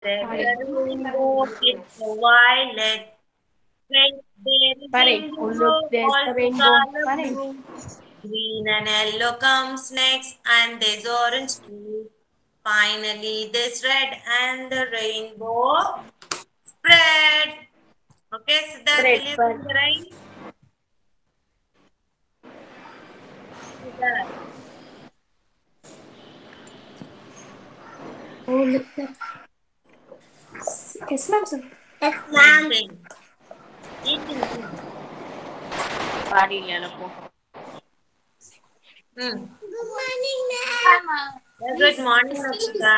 There's a rainbow, it's a violet. Red, there is Correct. Oh, look, indigo, there's the also rainbow. color Correct. blue. Green and yellow comes next, and there's orange too. Finally, there's red and the rainbow spread. Okay, Siddharth, will you sing the rhyme? Siddharth. Oh, look there. Yes, ma'am. Yes, ma'am. Sing. Sing. Good morning, ma'am. Good morning, Rakshita.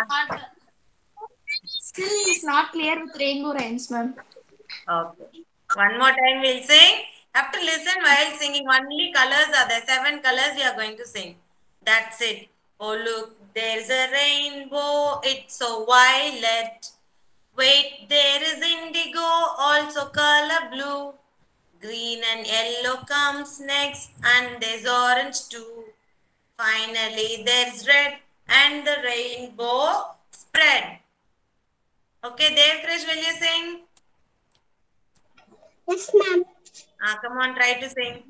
Still is not clear with rainbow rhymes, ma'am. Okay. One more time we'll sing. Have to listen while singing. Only colors are there. 7 colors we are going to sing. That's it. Oh look, there's a rainbow. It's so violet. Wait, there is indigo, also color blue. Green and yellow comes next, and there's orange too. Finally, there's red, and the rainbow spread. Okay, Dev Krish, will you sing? Yes, ma'am. Come on, try to sing.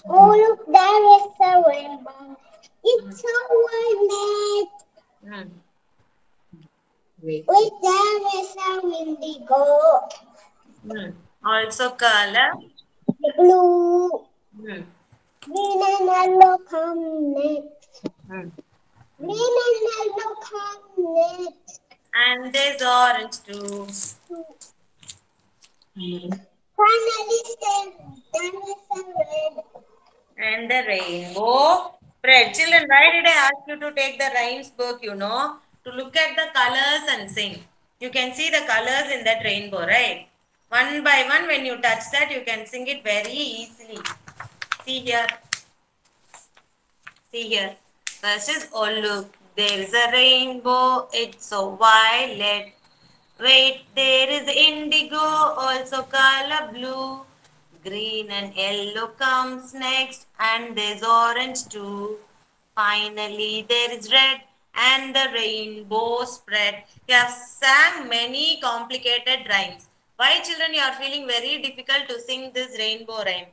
Oh, look, there is a rainbow. It's so violet. Wait, there is a indigo. Also color Blue. Hmm. Green and yellow come next. Hmm. Green and yellow come next. And there's orange too. Finally, there is a red. And the rainbow spread. Children, why did I ask you to take the rhymes book, to look at the colors and sing. You can see the colors in that rainbow, right? One by one, when you touch that, you can sing it very easily. See here. See here. First is, oh look, there's a rainbow, it's so violet. Wait, there is indigo, also color blue. Green and yellow comes next, and there's orange too. Finally, there is red, and the rainbow spread. You have sang many complicated rhymes. Why, children, you are feeling very difficult to sing this rainbow rhyme?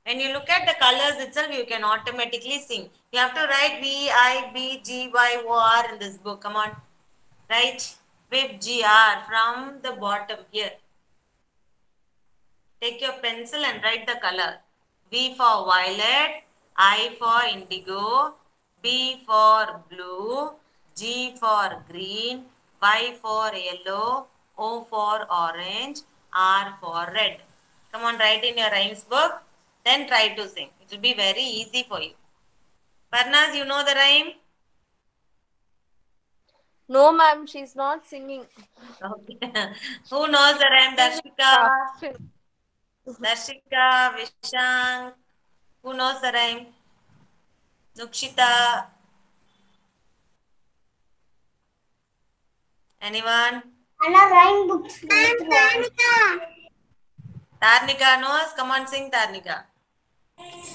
When you look at the colors itself, you can automatically sing. You have to write VIBGYOR in this book. Come on. Write VIBGR from the bottom here. Take your pencil and write the color. V for violet, I for indigo, B for blue, G for green, Y for yellow, O for orange, R for red. Come on, write in your rhymes book. Then try to sing. It will be very easy for you. Parnaz, you know the rhyme? No, ma'am, she's not singing. Okay. Who knows the rhyme? Darshika, Vishank. Who knows the rhyme? Nukshita. Anyone? Anna rhyme books. Tarnika knows? Come on, sing Tarnika.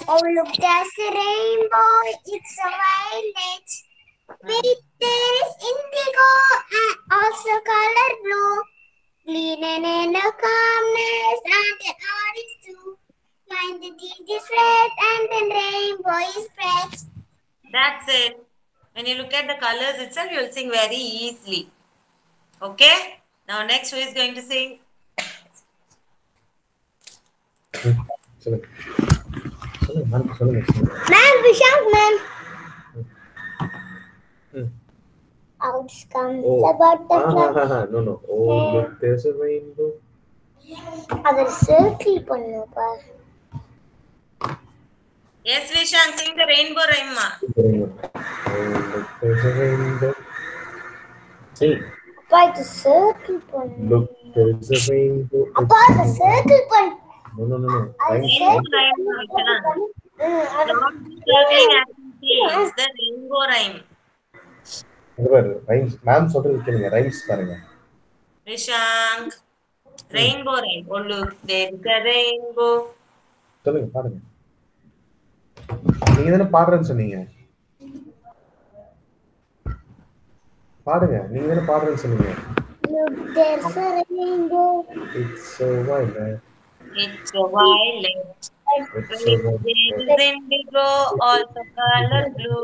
Oh, look, there's a rainbow. It's a violet. Wait, there is indigo and also color blue. Green and yellow calmness and the orange too. Find the is red and then rainbow is red. That's it. When you look at the colors itself, you'll sing very easily. Okay? Now next, who is going to sing? Ma'am, Vishank, ma'am. Outcomes about the No. Oh, look, there's a rainbow. other circle pannupa. Yes, Vishan, sing the rainbow rhyme. Oh, look, there's a rainbow. Sing. By the circle pannu. Look, there's a rainbow. About the circle pannu. No. Rainbow rhyme, Vishan. Not circling activity. It's the rainbow rhyme. Rhymes. Ma'am சொல்றது கேளுங்க rhymes பாருங்க. Vishank. Rainbow rhyme. Oh look, there's a rainbow. சொல்லுங்க பாருங்க. நீங்க தானே பாடுறேன்னு சொன்னீங்க. பாடுங்க. நீங்க தானே பாடுறேன்னு சொன்னீங்க. Look, there's a rainbow. It's so violet. It's so violet. It's so Wait, there is violet. indigo, also color blue.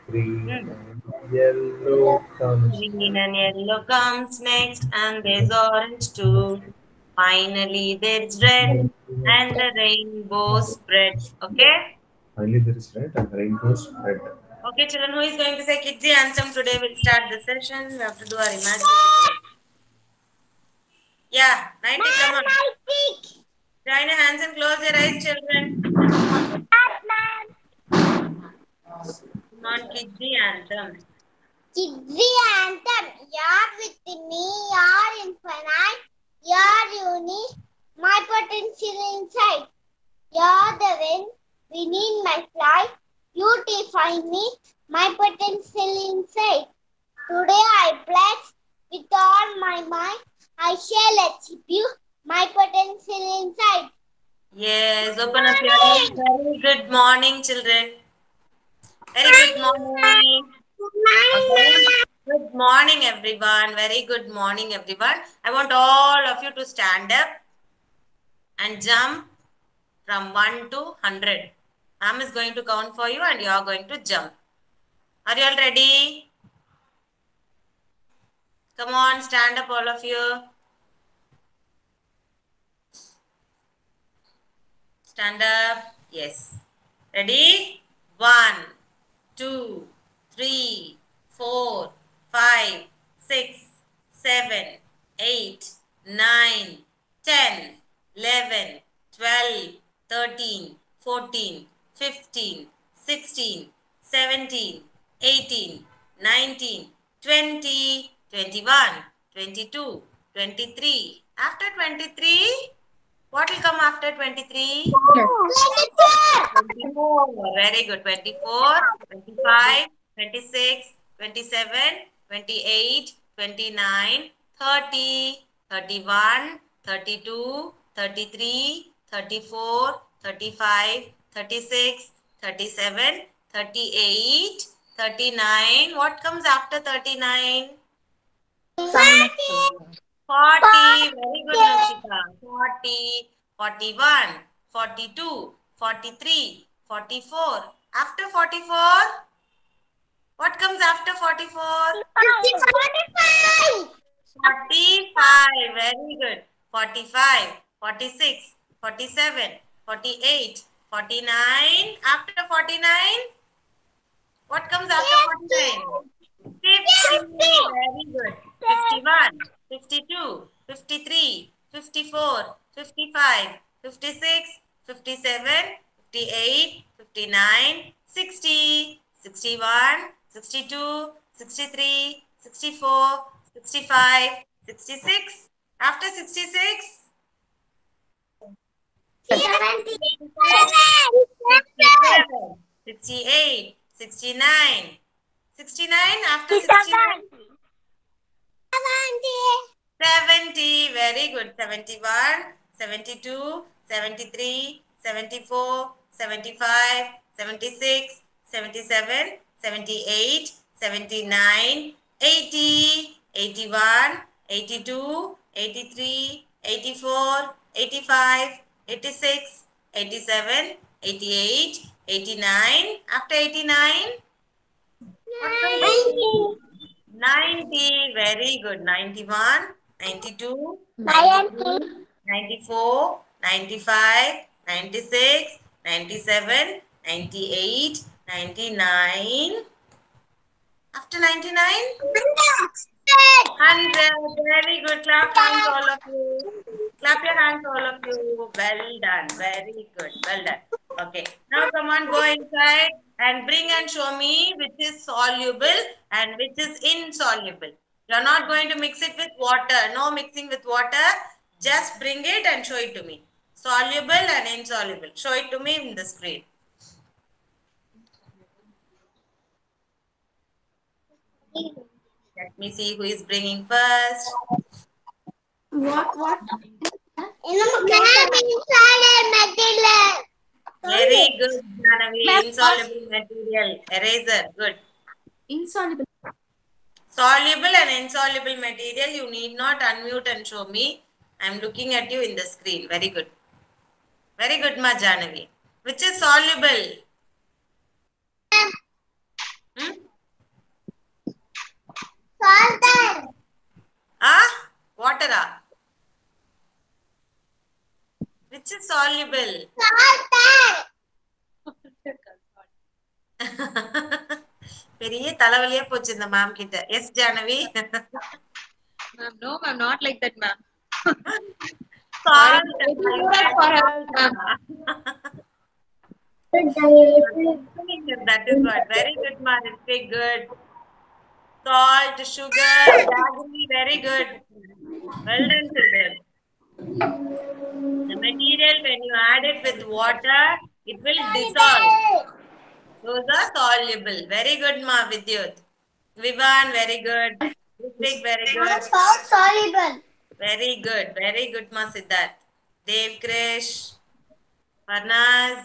Green Hmm. and yellow comes. Green and yellow comes next, and there's orange too. Finally, there's red, and the rainbow spread. Okay? Finally, there is red and rainbow spread. Okay, children, who is going to say Kids Anthem today? We'll start the session. We have to do our imaginative. Yeah, 90, come on. Join your hands and close your eyes, children. Come on, Kids Anthem. Kids Anthem. You're with me, you're infinite, you're unique, my potential inside. You're the wind, beneath my flight, beautify me, my potential inside. Today I pledge with all my mind, I shall achieve you, my potential inside. Yes, open up your eyes. Very good morning, children. Very good morning. Okay. Good morning, everyone. Very good morning, everyone. I want all of you to stand up and jump from 1 to 100. Ma'am is going to count for you and you are going to jump. Are you all ready? Come on, stand up, all of you. Stand up. Yes. Ready? 1, 2, 3, 4, 5, 6, 7, 8, 9, 10, 11, 12, 13, 14, 15, 16, 17, 18, 19, 20, 21, 22, 23. After 23, what will come after 23? 24. Very good. 24, 25, 26, 27, 28, 29, 30, 31, 32, 33, 34, 35, 36, 37, 38, 39. What comes after 39? 40. Very good, Nakshita. 40, 41, 42, 43, 44. After 44, what comes after 44? 45. Very good. 45, 46, 47, 48, 49. After 49, what comes after 49? 50. Very good. 51, 52, 53, 54, 55, 56, 57, 58, 59, 60, 61, 62, 63, 64, 65, 66. After 66, 67, 68, 69. 69. After 69, 70. Very good. 71, 72, 73, 74, 75, 76, 77, 78, 79, 80, 81, 82, 83, 84, 85, 86, 87, 88, 89. After 89, what comes? 90. Very good. 91, 92, 93, 94, 95, 96, 97, 98, 99. After 99, 100. Very good. Clap hands, all of you. Clap your hands, all of you. Well done. Very good. Well done. Okay. Now come on, go inside and bring and show me which is soluble and which is insoluble. You are not going to mix it with water. No mixing with water. Just bring it and show it to me. Soluble and insoluble. Show it to me in the screen. Let me see who is bringing first. What? Very good, Janavi. Insoluble material. Eraser. Good. Insoluble. Soluble and insoluble material, you need not unmute and show me. I am looking at you in the screen. Very good. Very good, Ma Janavi. Which is soluble? Hmm? Water. Ah? Water. Ah? Which is soluble? Water. பெரிய தலைவலியா போச்சு இந்த ma'am கிட்ட. Yes Jahnavi. Ma'am, no, ma'am, not like that, ma'am. Salt. That is what. Very good, Maris. Very good. Salt, sugar, jaggery, very good. Well done, children. The material, when you add it with water, it will dissolve. Those are soluble. Very good, Ma Vidyut. Vivan, very good. Ritik, very good. Salt soluble. Very good. Very good, Ma Siddharth. Dev Krish. Parnaz.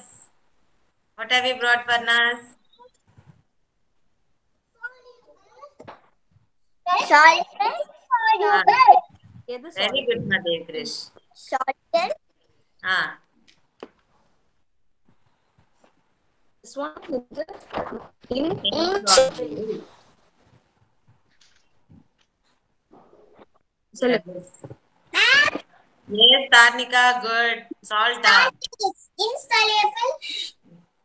What have you brought, Parnaz? Soluble. எது Very good, Ma Dev Krish. Soluble. Ah. This one is in Insoluble. Yes, Tarnika, good. Salt. Ah. Insoluble.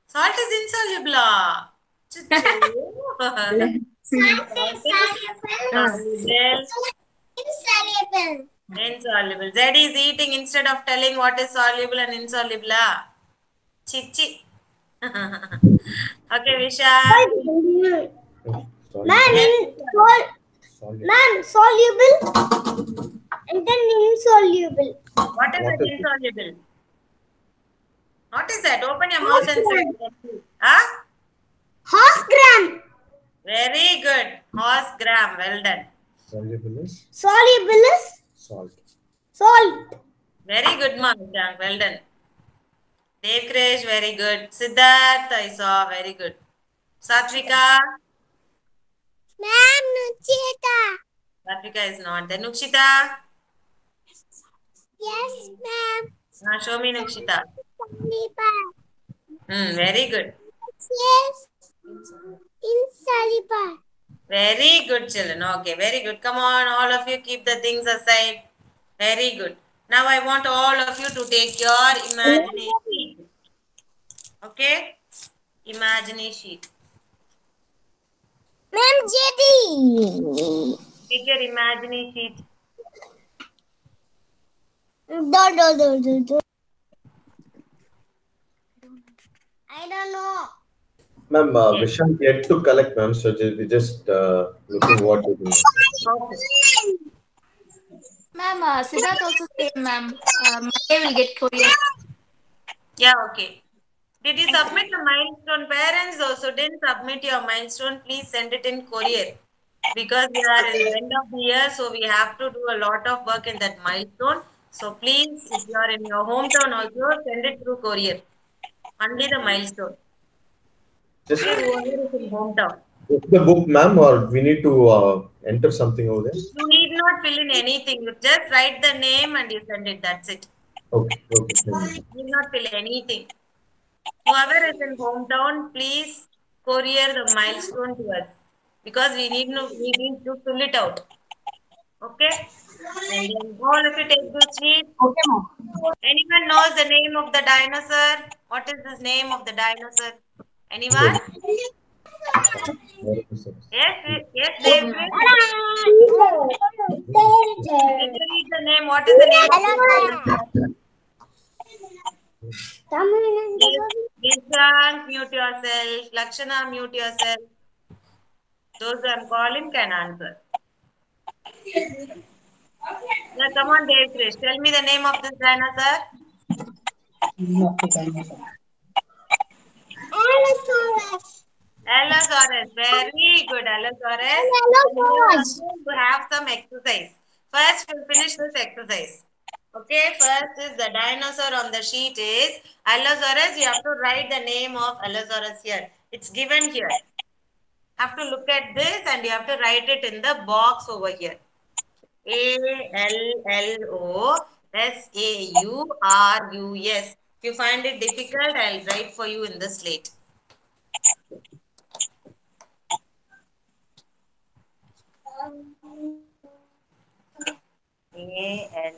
Salt is insoluble. Ah. Salt is soluble. Insoluble. Insoluble. Z is eating instead of telling what is soluble and insoluble. Ah. Chichi. Okay, Vishal. Ma'am, soluble and then insoluble. What is it insoluble? What is that? Open your mouth and say. Huh? Horse gram. Very good. Horse gram. Well done. Soluble is Soluble is salt. salt. Very good, Mom. Well done. Dev Krish, very good. Siddharth, I saw. Very good. Satvika. Ma'am, Nuchita. Satvika is not there. Nukshita. Yes, ma'am. Show me Nukshita. Very good. Yes. Insoluble. Very good, children. Okay, very good. Come on, all of you keep the things aside. Very good. Now I want all of you to take your imaginary sheet. Okay? Imaginary sheet. Ma'am, JD. Take your imaginary sheet. Do. I don't know. Ma'am, Vishal yet to collect, ma'am. So we just looking what to do. Ma'am, Siddharth also said, ma'am, Monday will get courier. Yeah, okay. Did you submit the milestone? Parents also didn't submit your milestone. Please send it in courier. Because we are in the end of the year, so we have to do a lot of work in that milestone. So please, if you are in your hometown also, send it through courier. Only the milestone. Just Whoever is in hometown. the book, ma'am, or we need to enter something over there? You need not fill in anything. You just write the name and you send it. That's it. Okay. Thank you. You need not fill anything. Whoever is in hometown, please courier the milestone to us. Because we need to fill it out. Okay? And then all of you take this sheet. Okay, ma'am. Anyone knows the name of the dinosaur? What is the name of the dinosaur? Anyone? Yes, Dave. Can you read the name? What is the name of the dinosaur? Nishank, mute yourself. Lakshana, mute yourself. Those I am calling can answer. Now, come on, Dave Krish. Tell me the name of this dinosaur. Allosaurus. Very good, Allosaurus. Allosaurus. To have some exercise. First, we'll finish this exercise. Okay, first is the dinosaur on the sheet is Allosaurus. You have to write the name of Allosaurus here. It's given here. Have to look at this and you have to write it in the box over here. ALLOSAURUS. If you find it difficult, I'll write for you in the slate. ALL.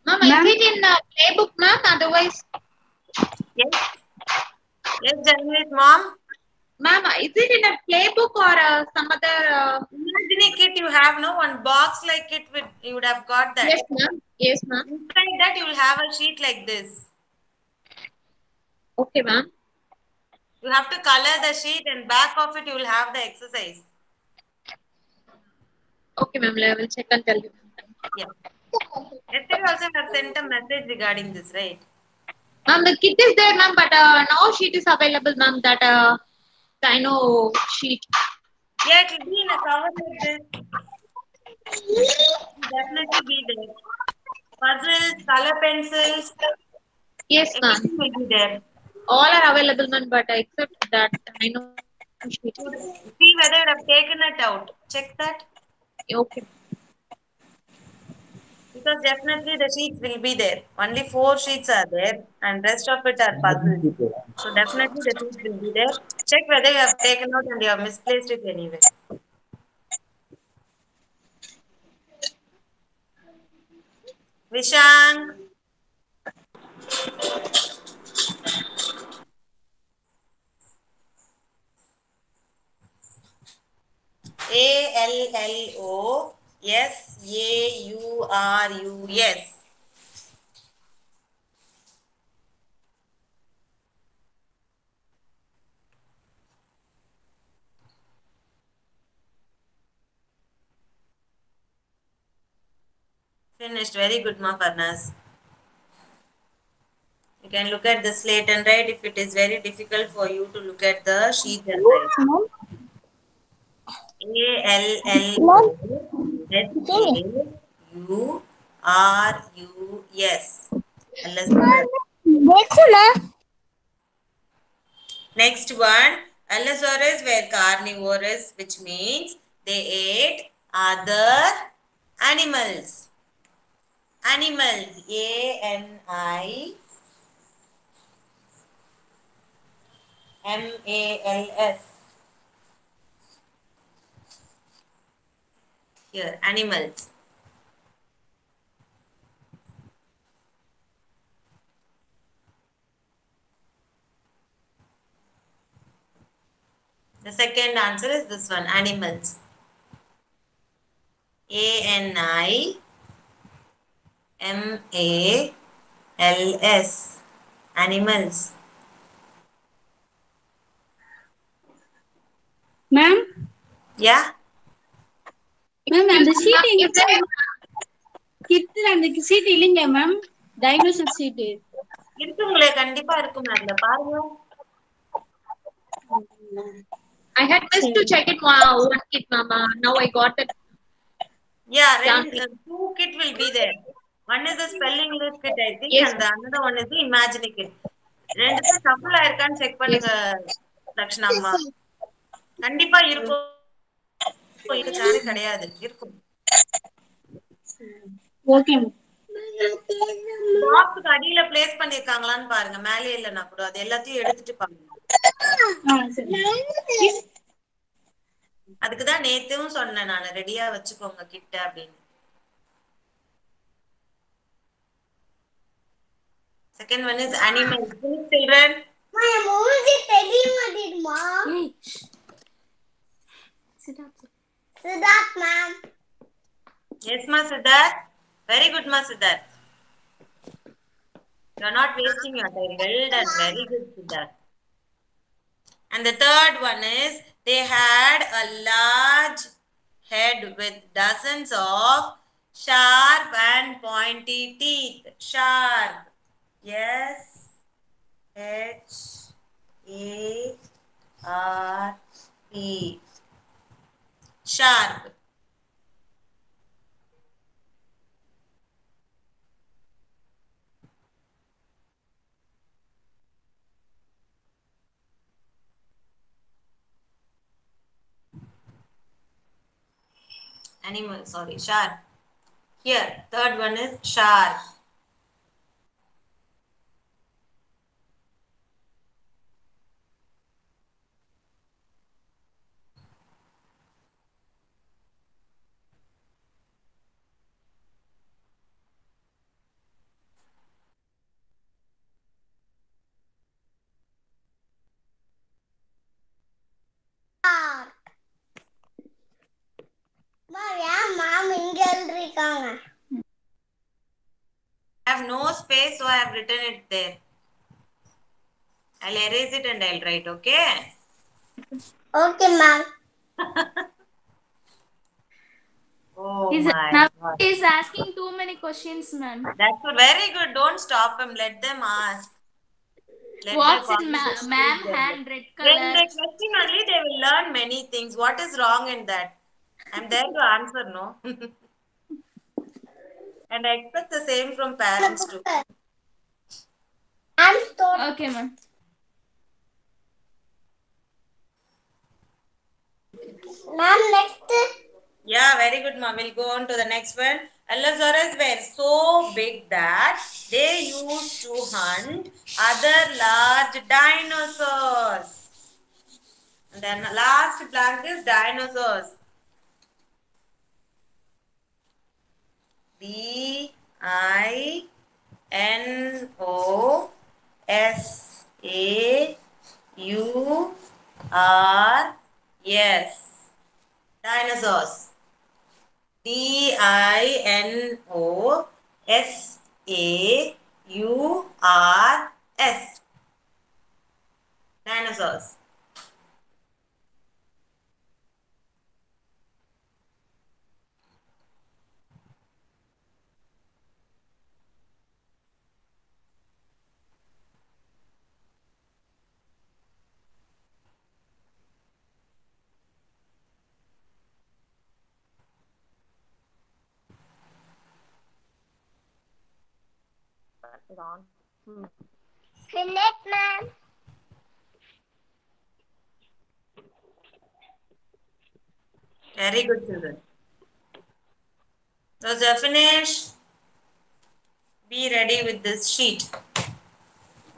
Ma'am, is it in playbook, ma'am? Otherwise, Yes. Yes, Janveet, mom. ma'am, is it in a playbook or some other? Imagine kit you have, no, one box like it with you would have got that. Yes, ma'am. Yes, ma'am. Inside that you will have a sheet like this. Okay, ma'am. You have to color the sheet and back of it you will have the exercise. Okay, ma'am. I will check and tell you. Yeah. Yesterday also I have sent a message regarding this, right? Ma'am, the kit is there, ma'am, but no sheet is available, ma'am. That Dino sheet. Yeah, it will be in a cover like this. Definitely be there. Puzzles, color pencils, Yes, ma'am. everything will be there. All are available, ma'am, but except that Dino sheet. See whether you have taken it out. Check that. Okay. Because definitely the sheets will be there. Only 4 sheets are there and rest of it are puzzles. So definitely the sheets will be there. Check whether you have taken out and you have misplaced it anywhere. Vishank. ALLOSAURUS. Finished. Very good, Ma Farnas. You can look at the slate and write if it is very difficult for you to look at the sheet and write. ALLOSAURUS. देखो ना Next one, Allosaurus were carnivorous, which means they ate other animals. Animals, ANIMALS. Here, animals. The second answer is this one, animals. ANIMALS. Animals. Ma'am, Yeah? ma'am, அந்த Ma'am, sheet is there? கிட்ட அந்த sheet இல்லைங்க ma'am, dinosaur sheet. இருக்குங்களே கண்டிப்பா இருக்கும் அதுல பாருங்க. I had missed to check it one kit, ma'am. Now I got it. Yeah, Yeah. two kit will be there. One is the spelling list kit, I think, Yes. and the another one is the imagining kit. ரெண்டுக்கும் சஃபுல் ஆயிருக்கான்னு check பண்ணுங்க லக்ஷ்ணாம்மா. கண்டிப்பா இருக்கும். Chance கிடையாது. இருக்கும். Okay பாக்ஸ்க்கு அடியில place பண்ணிருக்காங்களான்னு பாருங்க. மேலே இல்லனா கூட அது எல்லாத்தையும் எடுத்துட்டு பாருங்க. அதுக்கு தான் நேத்தும் சொன்னேன் நான் ரெடியா வச்சுக்கோங்க கிட்ட அப்படின்னு. Second one is animals. Children. Siddharth ma'am. Yes, ma Siddharth. Very good, ma Siddharth. You are not wasting your time. Well done. Very good, Siddharth. And the third one is they had a large head with dozens of sharp and pointy teeth. Sharp. Yes. H-A-R-P. Sharp. Animal, sorry, shark. Here, third one is shark. I have no space, so I have written it there. I'll erase it and I'll write, okay? Okay, ma'am. Oh He's, my now God. he's asking too many questions, ma'am. That's good. Very good. Don't stop him. Let them ask. Let What's the in conversation ma'am be there. hand red When color? they question only, they will learn many things. What is wrong in that? I'm there to answer, no? And I expect the same from parents too. Okay, ma'am. Ma'am, next. Yeah, very good, ma'am. We'll go on to the next one. Allosaurus were so big that they used to hunt other large dinosaurs. And then last blank is dinosaurs. Dinosaurs. Dinosaurs. Dinosaurs. Dinosaurs. Finish, ma'am. Very good, children. So, Zafinish, be ready with this sheet.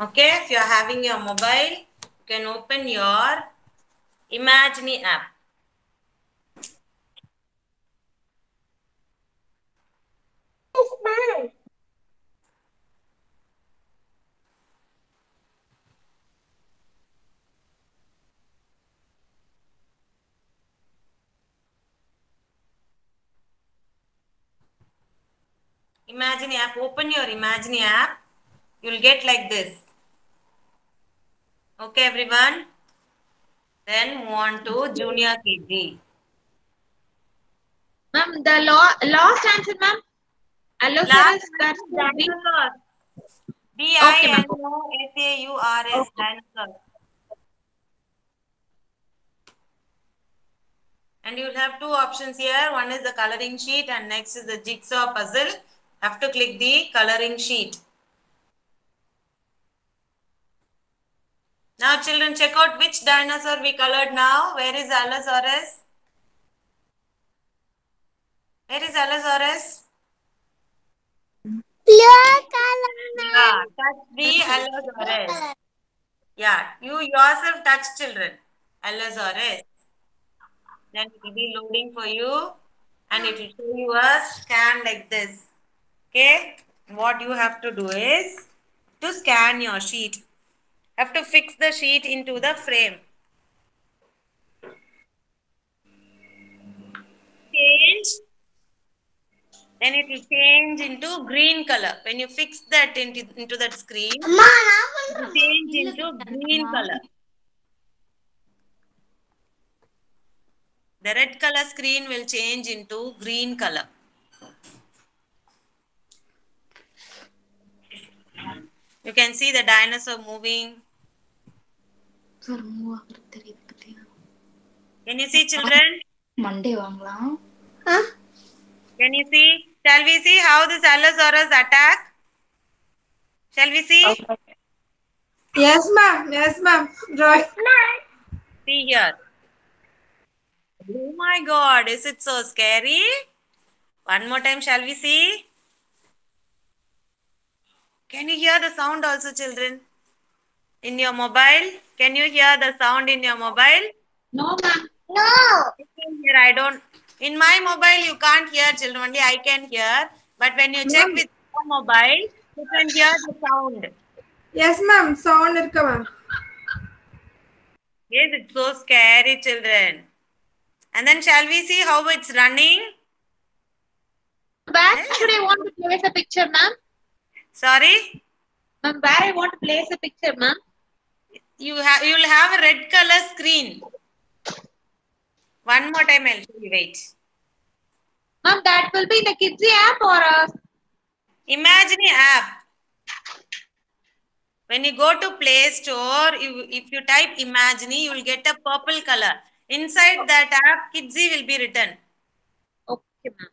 Okay, if you are having your mobile, you can open your Imagine app. Yes, ma'am. Imagine app, open your Imagine app. You'll get like this. Okay, everyone. Then move on to Junior KG. Ma'am, the last answer, ma'am. Allosaurus, Last that's the big. dinosaur. Okay, ma'am. Dinosaurs. Dinosaur. And you'll have two options here. One is the coloring sheet and next is the jigsaw puzzle. Have to click the coloring sheet. Now children, check out which dinosaur we colored now. Where is Allosaurus? Where is Allosaurus? Blue color, Yeah, touch the Allosaurus. Yeah, you yourself touch children. Allosaurus. Then it will be loading for you and it will show you a scan like this. Okay, what you have to do is to scan your sheet. Have to fix the sheet into the frame. Change. Then it will change into green color. When you fix that into that screen, it will change into green color. The red color screen will change into green color. You can see the dinosaur moving. Can you see children? Monday வாங்கலாம். Can you see? Shall we see how this Allosaurus attack? Shall we see? Yes, ma'am. Yes, ma'am. Right. See here. Oh my God, is it so scary? One more time, shall we see? Can you hear the sound also, children? In your mobile? Can you hear the sound in your mobile? No, ma'am. No. Here, I don't. In my mobile, you can't hear, children. Only I can hear. But when you check with your mobile, you can hear the sound. Yes, ma'am. Sound irka, ma'am. Yes, it's so scary, children. And then shall we see how it's running? Where Yes. should I want to place a picture, ma'am? Sorry? Ma'am, where I want to place a picture, ma'am? You'll have a red color screen. One more time, I'll show you. Wait. Ma'am, that will be in the Kids app or Imagine app. When you go to Play Store, if you type Imagine, you will get a purple color. Inside that app, Kidsy will be written. okay, ma'am.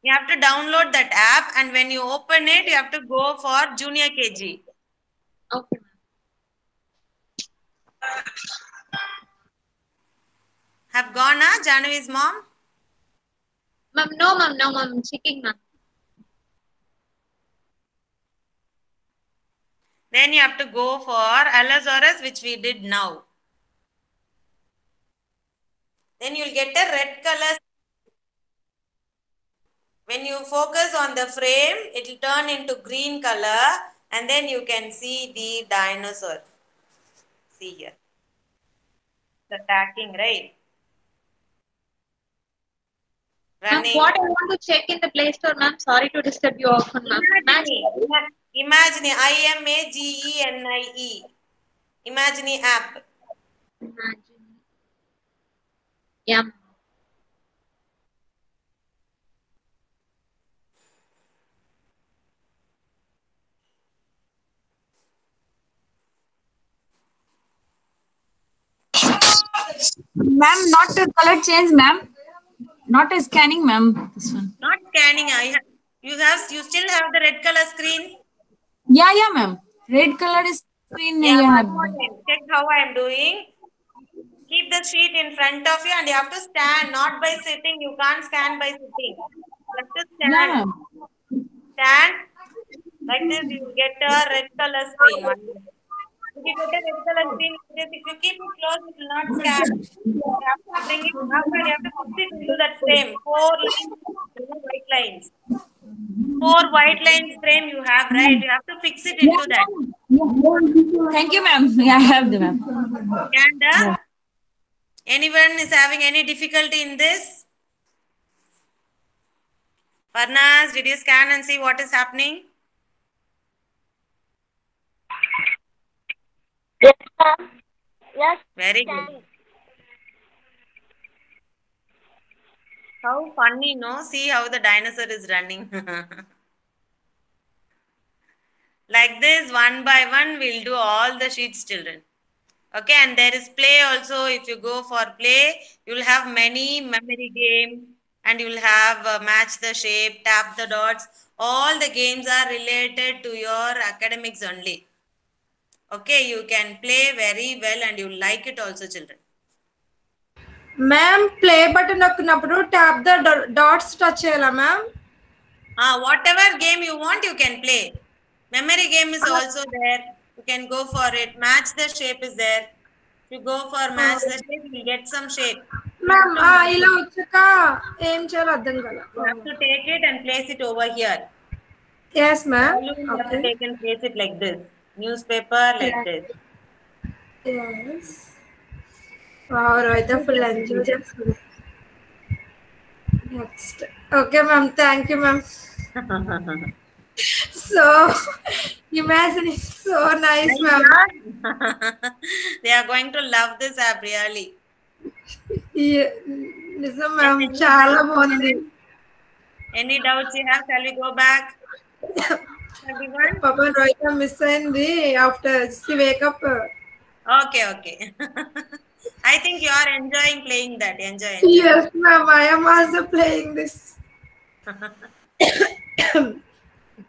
You have to download that app, and when you open it, you have to go for Junior KG. Okay, ma'am. Have gone, Jahnavi's mom? Ma'am, no, ma'am, no, ma'am. Checking, ma'am. Then you have to go for Allosaurus, which we did now. Then you'll get a red color. When you focus on the frame, it will turn into green color, and then you can see the dinosaur. See here. It's attacking, right? Ma'am, Running. what I want to check in the Play Store, ma'am. Sorry to disturb you often, ma'am. Imagine, IMAGENIE. Imagine app. Imagine. Yeah. Ma'am, not a color change, ma'am. Not a scanning, ma'am. This one. Not scanning. You still have the red color screen? Yeah, ma'am. Red color is screen. Yeah, Yeah. one more time. Check how I am doing. Keep the sheet in front of you and you have to stand, not by sitting. You can't scan by sitting. You have to stand. Yeah, ma'am. Stand. Like this, you will get a red color screen. If you get a red color screen, if you keep it close, it will not scan. You have to bring it up and you have to put it into that frame. 4 lines, white lines. 4 white lines frame you have, right? You have to fix it into that. Thank you, ma'am. Yeah, I have the ma'am. And anyone is having any difficulty in this? Parnas, did you scan and see what is happening? Yes, ma'am. Yes. Very good. How funny, no? See how the dinosaur is running. Like this, one by one, we'll do all the sheets, children. Okay, and there is play also. If you go for play, you'll have many memory game and you'll have match the shape, tap the dots. All the games are related to your academics only. Okay, you can play very well and you'll like it also, children. Ma'am, play button nokkiనప్పుడు tap the dots touch cheyala, ma'am. Whatever game you want, you can play. Memory game is also there. You can go for it. Match the shape is there. If you go for match the shape, you will get some shape. Ma'am, ఇలా వచ్చాక ఏం చేయాలో అర్థం కాల. You have to take it and place it over here. Yes, ma'am. You have to take and place it like this. Newspaper like this. Yes. Wow, Rohita full enjoy చేస్తుంది. Next. Okay, ma'am. Thank you, ma'am. So, imagine it's so nice, ma'am. They are going to love this app really. నిజం ma'am చాలా బాగుంది. Any doubts you have? Shall we go back? Everyone? Papa Rohita miss అయింది after she wake up. Okay. I think you are enjoying playing that. Enjoy. Yes, ma'am. I am also playing this.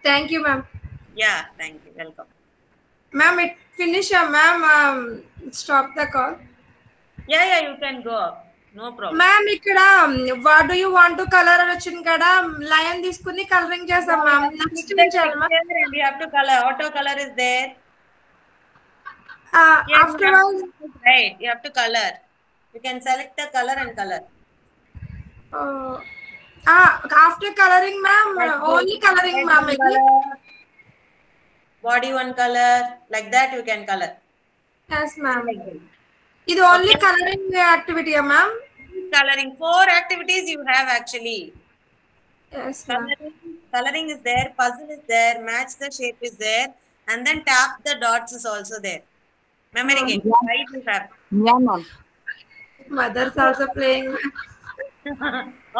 Thank you, ma'am. Yeah, thank you. Welcome. Ma'am, it finish, ma'am. Stop the call. Yeah, you can go. No problem. Ma'am ఇక్కడ what do you want to colour అని వచ్చింది కదా lion తీసుకుని colouring చేసాం ma'am next ఏం చేయాలి ma'am And you have to color. Auto color is there. After Right. You have to color. You can select the color and color. After colouring ma'am only colouring ma'am Body one color. Like that you can color. yes ma'am ఇది only colouring activity ma'am Coloring. 4 activities you have actually. yes ma'am Coloring is there. Puzzle is there. Match the shape is there. And then tap the dots is also there. Memory game. Right you have. Yeah, ma'am. mothers also playing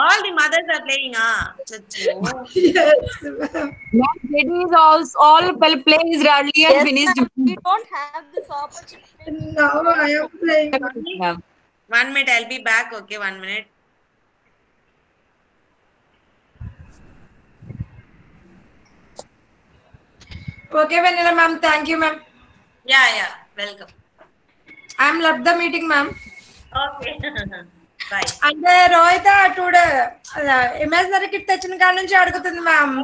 All the mothers are playing. Chachu. yes ma'am Ma'am, it is also all play is rarely and finished. We don't have this opportunity. now I am playing Ma'am. 1 minute. I'll be back. Okay, 1 minute. okay Vanilla ma'am thank you ma'am Yeah. Welcome. I am left the meeting ma'am Okay. Bye. అంటే Rohitha today imaginary kit తెచ్చిన కాడ నుంచి అడుగుతుంది ma'am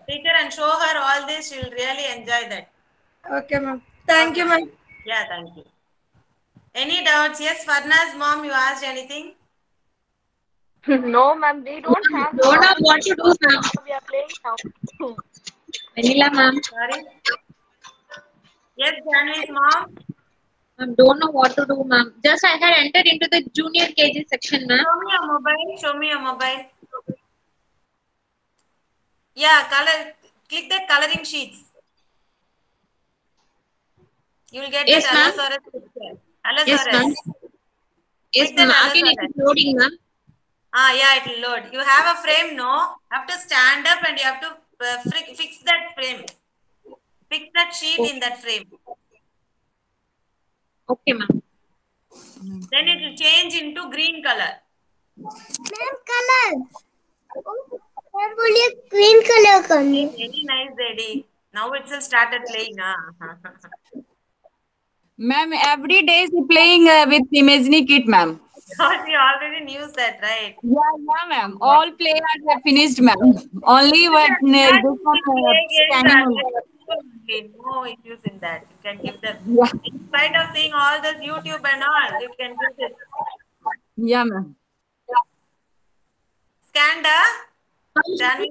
Teacher and show her all this. She'll really enjoy that. Okay ma'am thank you ma'am Yeah, thank you. Any doubts? Yes, Farna's mom, you asked anything? No, ma'am, we don't have. Don't know what to do, ma'am. We are playing now. Vanilla, ma'am. Sorry. Yes, Janvi's mom. I don't know what to do, ma'am. Just I had entered into the junior KG section, ma'am. Show me your mobile. Show me your mobile. Yeah, color. Click that coloring sheets. You will get Yes, the ma'am. Allosaurus picture. Yes, ma'am. Yes, Click that ma'am. Again, it Allosaurus. is loading, ma'am. Yeah, it will load. You have a frame, no? You have to stand up and you have to fix that frame. Fix that sheet in that frame. Okay, ma'am. Then it will change into green color. Ma'am, color. Sir, बोलिए green color करनी. Very nice, Daddy. Now itself started playing. Ma'am, every day she playing with imaginary kit, ma'am. Because we already knew that, right? Yeah, ma'am. All play are finished, ma'am. Only what this one scanning. No issues in that. You can give them. Yeah. In spite of seeing all this YouTube and all, you can give it. Yeah, ma'am. Scanned, Janvi?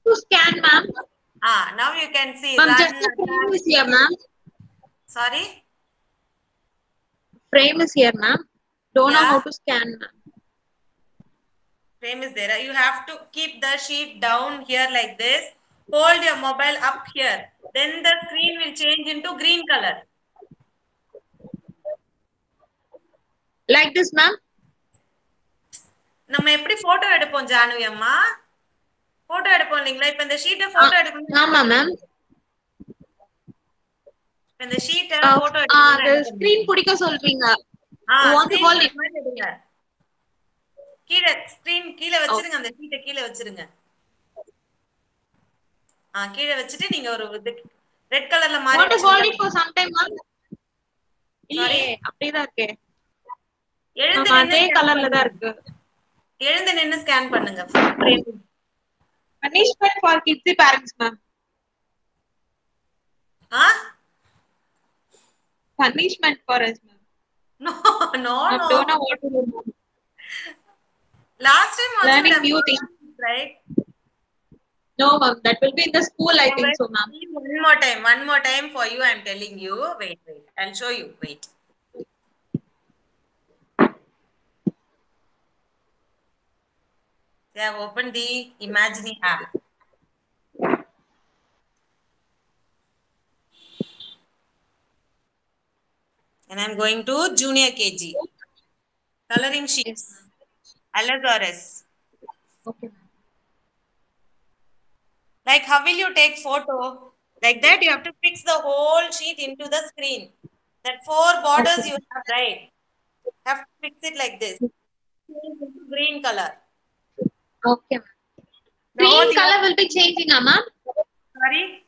To scan, ma'am. Now you can see. Ma'am, Run, just the frame is here, ma'am. Sorry? Frame is here, ma'am. Don't know Yeah. how to scan, ma'am. Frame is there. You have to keep the sheet down here like this. Hold your mobile up here. Then the screen will change into green color. Like this, ma'am. நம்ம எப்படி photo எடுப்போம் ஜானுவி அம்மா photo எடுப்போம் இல்லைங்களா இப்ப இந்த ஷீட்டை photo எடுக்கணும் ஆமா மேம் இந்த ஷீட்டை போட்டோ the screen பிடிக்க சொல்றீங்க எடுங்க கீழே ஸ்கிரீன் கீழே வச்சிருங்க அந்த ஷீட்டை கீழே வச்சிருங்க கீழே வச்சிட்டு நீங்க ஒரு ரெட் கலர்ல மாறி want to hold it for some time ma'am இல்லையே அப்படியே தான் இருக்கு எழுந்து அதே கலர்ல தான் இருக்கு எழுந்து நின்னு ஸ்கேன் பண்ணுங்க punishment for kids parents ma'am punishment for us ma'am no I don't know what to do last time also learning new things right no ma'am that will be in the school I think so ma'am one more time for you I'm telling you wait I'll show you wait they have opened the Imaginary app. And I'm going to junior KG. Coloring sheets. Allosaurus. Okay. Like how will you take photo? Like that you have to fix the whole sheet into the screen. That 4 borders you have, right? Have to fix it like this. Green color. Okay. Green color will be changing, ma'am. Sorry?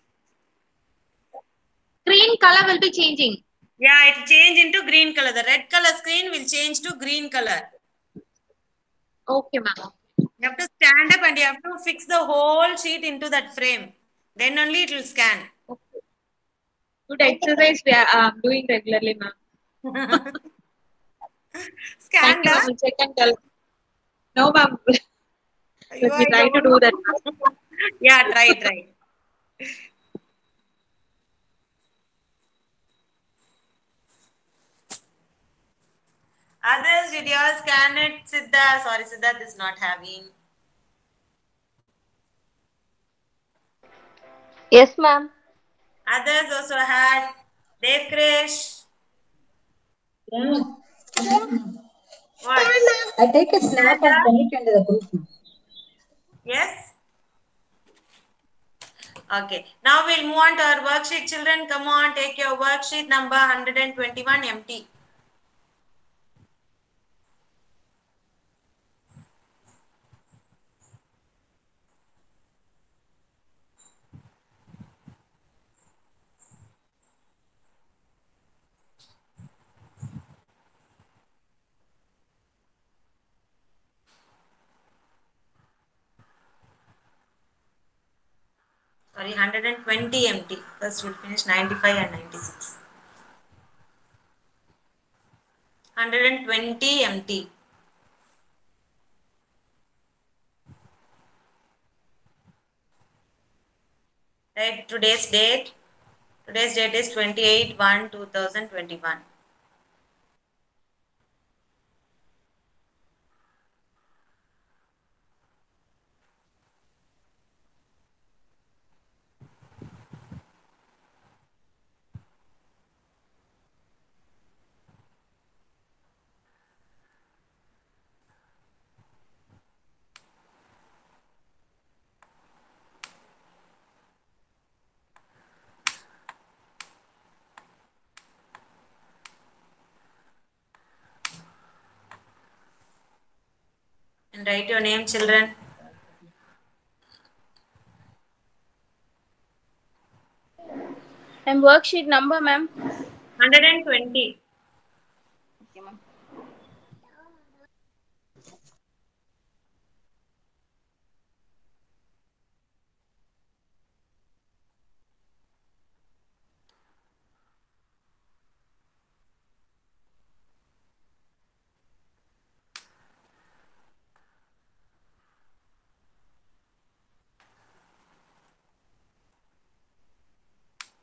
Green color will be changing. Yeah, it will change into green color. The red color screen will change to green color. Okay, ma'am. You have to stand up and you have to fix the whole sheet into that frame. Then only it will scan. Okay. Good exercise we are doing regularly, ma'am. Thank Scanned, you, ma'am. I'll check and tell. No, ma'am. You Let me I try to don't do know. that. Yeah, try. Others, did you all scan it? Siddha, sorry, Siddharth is not having. Yes, ma'am. Others also had. Dev Krish. What? I take a snap and send it into the group. Yes? Okay. Now we'll move on to our worksheet. Children, come on, take your worksheet number 121 empty. Sorry, 120 empty. First we'll finish 95 and 96. 120 empty. Right, today's date. Today's date is 28/1/2021. And write your name, children. And worksheet number, ma'am. 120. Okay, ma'am.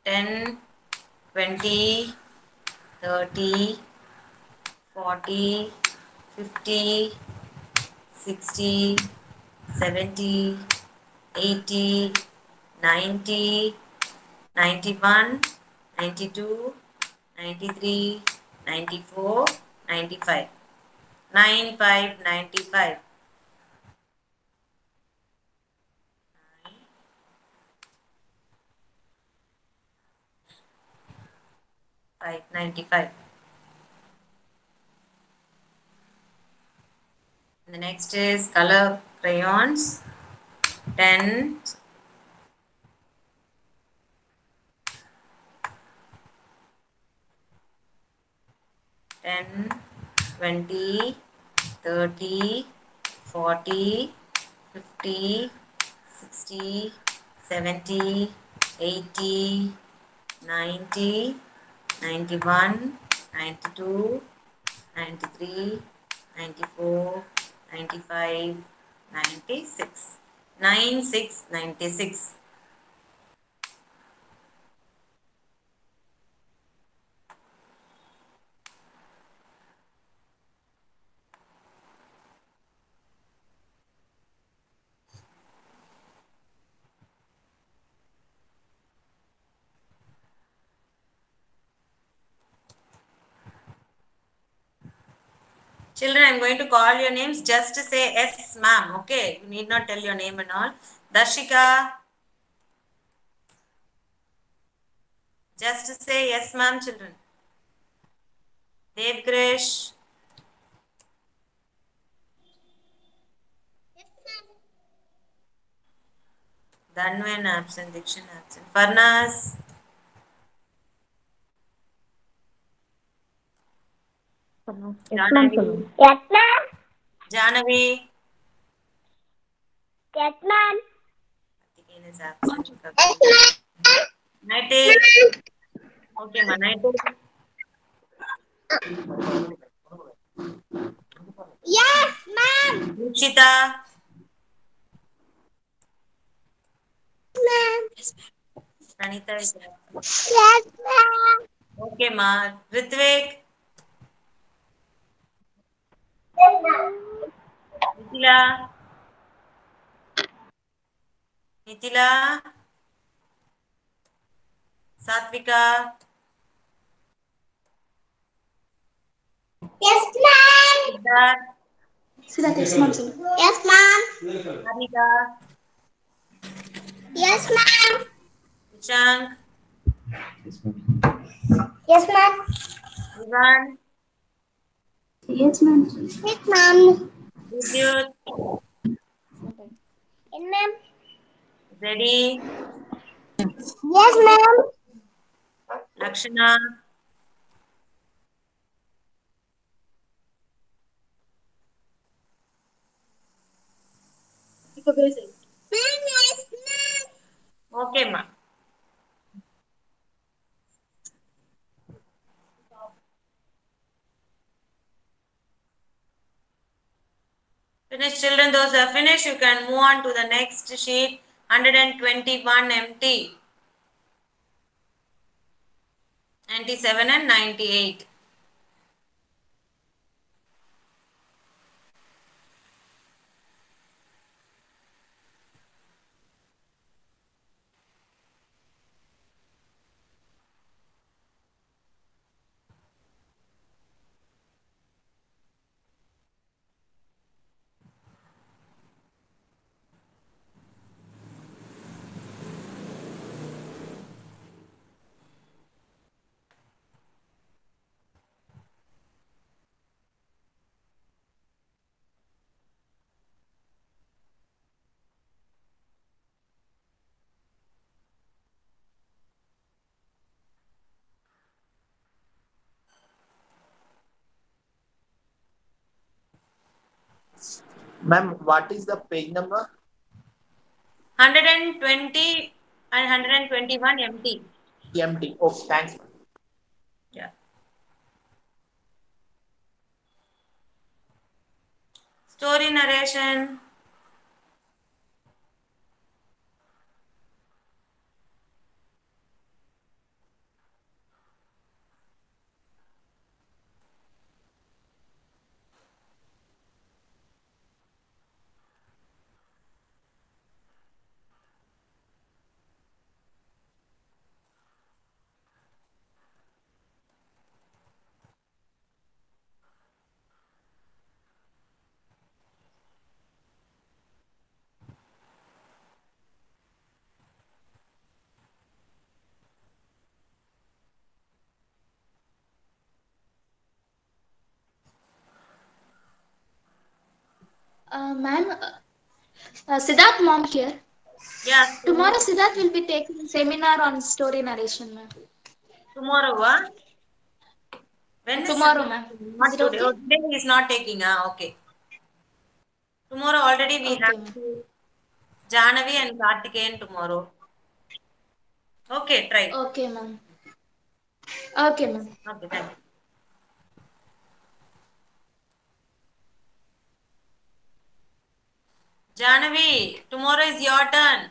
Ten, 20, 30, 40, 50, 60, 70, 80, 90, 91, 92, 93, 94, 95. 95, 95. 95. The next is color crayons. 10, 10, 20, 30, 40, 50, 60, 70, 80, 90, 91, 92, 93, 94, 95, 96. 96, 96. Children, I'm going to call your names. Just say yes, ma'am. Okay. You need not tell your name and all. Darshika. Just say yes, ma'am, children. Devgrish. Dhanwen absent. Dikshan absent. Farnas. Yes, ma'am. Janavi. Yes, ma'am. Karthikeyan is absent. Nighted. Okay, ma. Nighted. Yes, ma'am. Nishita. Ma'am. Pranita is absent. Yes, ma'am. Okay, ma. Ritvik. Nitila. Nitila. Satvika. Yes, ma'am. Siddharth. Siddharth, yes, ma'am. Yes, ma'am. Harika. Yes, ma'am. Ishank. Yes, ma'am. Ivan. Yes, ma'am. Yes, ma'am. Vidyut. Yes, ma'am. Zeddy. Yes, ma'am. Lakshana. Okay, ma. Finished, children. Those who are finished, you can move on to the next sheet. 121 empty. 97 and 98. Ma'am, what is the page number? 120 and 121 empty. Empty. Oh, thanks. Yeah. Story narration. Ma'am, Siddharth mom here. Yeah. Tomorrow Siddharth will be taking seminar on story narration, ma'am. Tomorrow, what? When is Tomorrow, ma'am. Not Is it today. okay? Oh, today he is not taking. Okay. Tomorrow already we Okay, have ma'am. Jahnavi and Karthikeyan tomorrow. Okay, try. Okay, ma'am. Okay, ma'am. Okay, thank you. Jahnavi, tomorrow is your turn.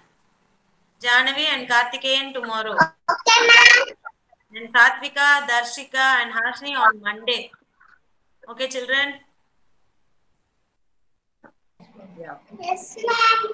Jahnavi and Karthikeyan tomorrow. Okay, ma'am. And Satvika, Darshika and Harshni on Monday. Okay, children? Yeah. Yes, ma'am.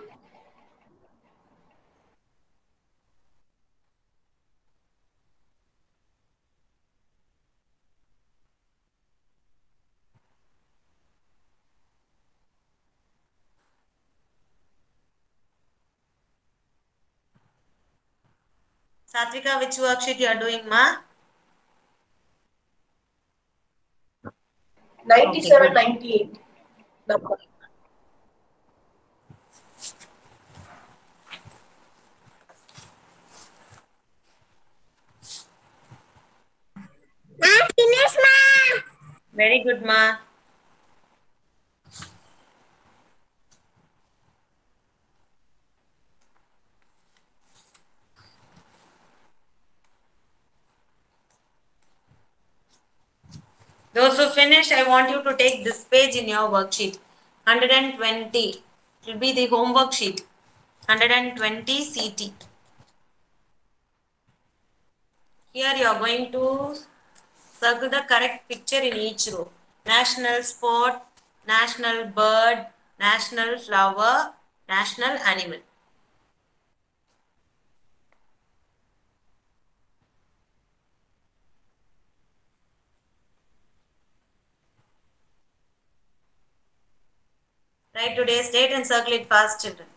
Satvika, which worksheet you are doing, ma? 97, Okay, 98. Number. Ma'am, finish, ma'am. Very good, ma. Those who finished, I want you to take this page in your worksheet. 120. It will be the homework sheet. 120 CT. Here you are going to circle the correct picture in each row. National sport, national bird, national flower, national animal. Write today's date and circle it fast, children.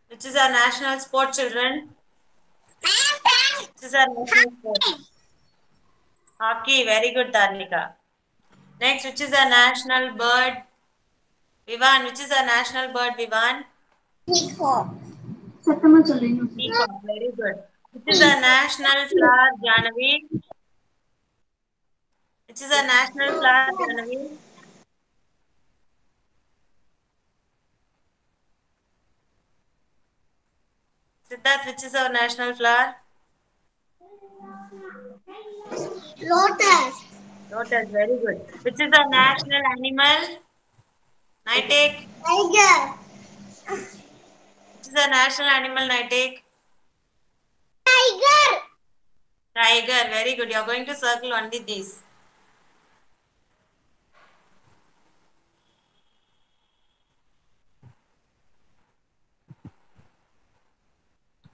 Which is our national sport, children? Which is our national sport? Hockey. Very good, Tarnika. Next, which is our national bird? Vivan. Which is our national bird, Vivan? Peacock. Peacock. Very good. Which is our national flower, Janavi? Which is our national flower, Janavi? Siddharth, which is our national flower? Lotus. Lotus, very good. Which is our national animal? Naitek. Tiger. Which is our national animal, Naitek? Tiger. Tiger, very good. You are going to circle only these.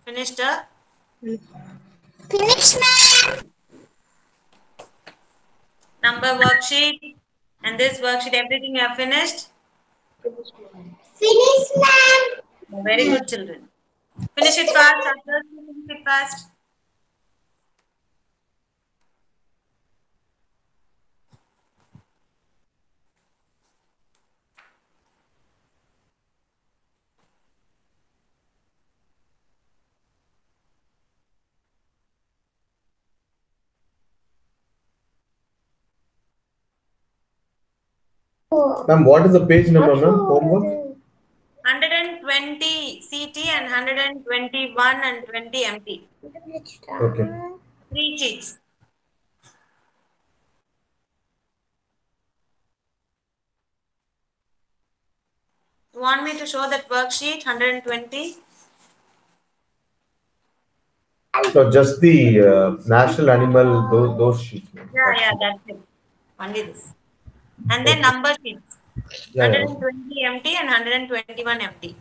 Finished? Finish, ma'am. Number worksheet. And this worksheet, everything you have finished? Finish, ma'am. Very good, children. Finish it fast. Others, finish it fast. Ma'am, what is the page number, ma'am? Homework? 120 CT and 121 and 20 MT. Okay. 3 sheets. You want me to show that worksheet 120? So just the national animal, those sheets, ma'am. Yeah, that's it. Only this. And then number sheets. Yeah, yeah. 120 MT and 121 MT.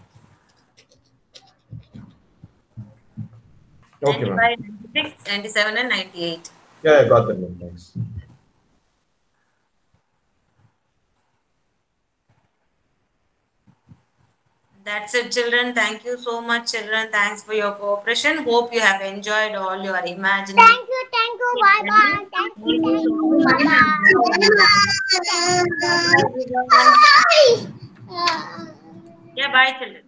Okay, ma'am. 95, 96, 97 and 98. Yeah, I got that, ma'am. Thanks. That's it, children. Thank you so much, children. Thanks for your cooperation. Hope you have enjoyed all your imagination. Thank you, bye-bye. Thank you, bye-bye. Yeah, bye, children.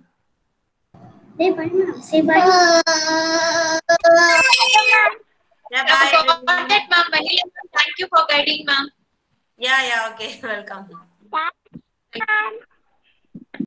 Say bye, ma'am. Say bye. Yeah, bye. Got it, ma'am. Vanilla, ma'am. Thank you for guiding, ma'am. Yeah, okay. Welcome. Bye.